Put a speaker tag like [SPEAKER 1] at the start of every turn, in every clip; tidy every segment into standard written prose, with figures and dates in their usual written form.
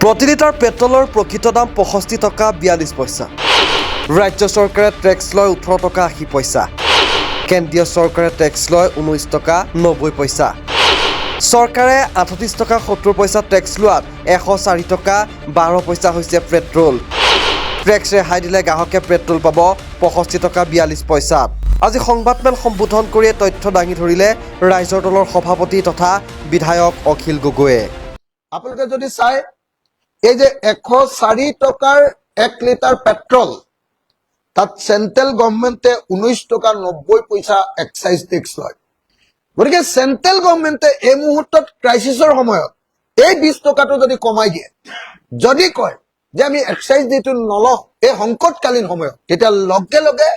[SPEAKER 1] প্ৰতি লিটাৰ পেট্ৰলৰ প্ৰকৃত দাম 65 টকা 42 পইচা। ৰাজ্য চৰকাৰে টেক্স লয় 18 টকা 80 পইচা। কেন্দ্ৰীয় চৰকাৰে টেক্স লয় 19 টকা 90 পইচা। চৰকাৰে 38 টকা 70 পইচা টেক্স লোৱাত 104 টকা 12 পইচা হৈছে পেট্ৰল। টেক্স ৰেহাই দিলে গ্ৰাহকে পেট্ৰল পাব 65 টকা 42 পইচাত। আজি সংবাদমেল সম্বোধন কৰি তথ্য দাঙি ধৰিলে ৰাইজৰ দলৰ সভাপতি তথা বিধায়ক অখিল গগৈয়ে।
[SPEAKER 2] আপোনালোকে যদি চাই এই যে 104 টকাৰ 1 লিটাৰ পেট্ৰল তাত সেন্ট্ৰেল গভৰ্ণমেণ্টে 19 টকা 90 পইচা এক্সাইজ টেক্স লয়। গতিকে সেন্ট্ৰেল গভৰ্ণমেণ্টে এই মুহূৰ্তত ক্ৰাইচিছৰ সময়ত এই 20 টকাটো যদি কমাই দিয়ে, যদি কয় যে আমি এক্সাইজ ডিউটি নলওঁ এই সংকটকালীন সময়ত, তেতিয়া লগে লগে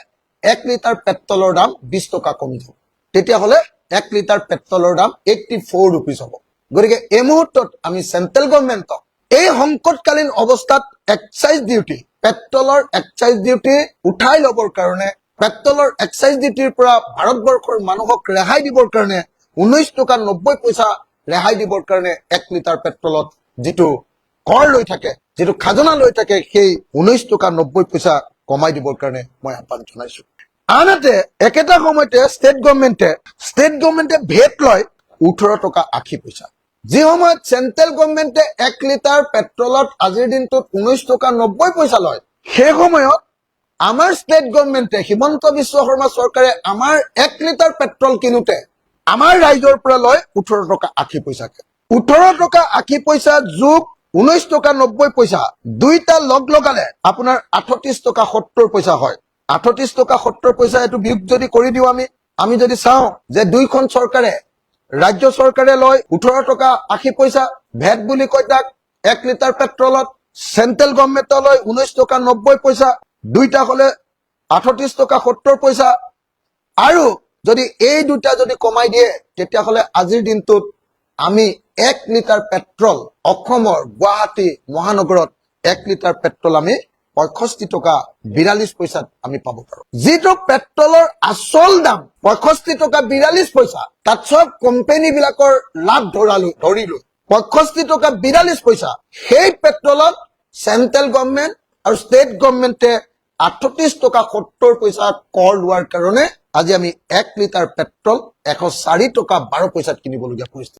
[SPEAKER 2] 1 লিটাৰ পেট্ৰলৰ দাম 20 টকা কমি যাব। তেতিয়াহ'লে 1 লিটাৰ পেট্ৰলৰ দাম 84 ৰুপিজ হ'ব। গতিকে এই মুহূৰ্তত আমি সেন্ট্ৰেল গভৰ্ণমেণ্টক এই সংকটকালীন অৱস্থাত এক্সাইজ ডিউটি, পেট্ৰলৰ এক্সাইজ ডিউটি উঠাই ল'বৰ কাৰণে, পেট্ৰলৰ এক্সাইজ ডিউটিৰ পৰা ভাৰতবৰ্ষৰ মানুহক ৰেহাই দিবৰ কাৰণে 19 টকা 90 পইচা ৰেহাই দিবৰ কাৰণে 1 লিটাৰ পেট্ৰলত যিটো কৰ লৈ থাকে, যিটো খাজনা লৈ থাকে, সেই 19 টকা 90 পইচা কমাই দিবৰ কাৰণে মই আহ্বান জনাইছো। আনহাতে একেটা সময়তে ষ্টেট গভৰ্ণমেণ্টে ভেট লয় 18 টকা 80 পইচা। যি সময়ত চেন্ট্ৰেল গভৰ্ণমেণ্টে 1 লিটাৰ পেট্ৰলত আজিৰ দিনটোত 19 টকা 90 পইচা লয়, সেই সময়ত আমাৰ ষ্টেট গভৰ্ণমেণ্টে, হিমন্ত বিশ্ব শৰ্মা চৰকাৰে আমাৰ 1 লিটাৰ পেট্ৰল কিনোতে আমাৰ ৰাইজৰ পৰা লয় 18 টকা 80 পইচাকে। 18 টকা 80 পইচা যোগ 19 টকা 90 পইচা দুইটা লগালে আপোনাৰ 38 টকা 70 পইচা হয়। 38 টকা 70 পইচা এইটো বিয়োগ যদি কৰি দিওঁ আমি যদি চাওঁ যে দুইখন চৰকাৰে, ৰাজ্য চৰকাৰে লয় 18 টকা 80 পইচা ভেট বুলি কয় তাক 1 লিটাৰ পেট্ৰলত, চেন্ট্ৰেল গভৰ্ণমেণ্টে লয় 19 টকা 90 পইচা, দুইটা হলে 38 টকা 70 পইচা। আৰু যদি এই দুটা যদি কমাই দিয়ে, তেতিয়াহ'লে আজিৰ দিনটোত আমি 1 লিটাৰ পেট্ৰল অসমৰ গুৱাহাটী মহানগৰত 1 লিটাৰ পেট্ৰল আমি 65 টকা 42 পইচাত আমি পাব পাৰো। যিটো পেট্ৰলৰ আচল দাম 65 টকা 42 পইচা, তাত সব কোম্পানী বিলাকৰ লাভ ধৰিলো 65 টকা 42 পইচা, সেই পেট্ৰলত চেন্ট্ৰেল গভৰ্ণমেণ্ট আৰু ষ্টেট গভৰ্ণমেণ্টে 38 টকা 70 পইচা কৰ লোৱাৰ কাৰণে আজি আমি 1 লিটাৰ পেট্ৰল 104 টকা 12 পইচাত কিনিবলগীয়া পৰিস্থিতি।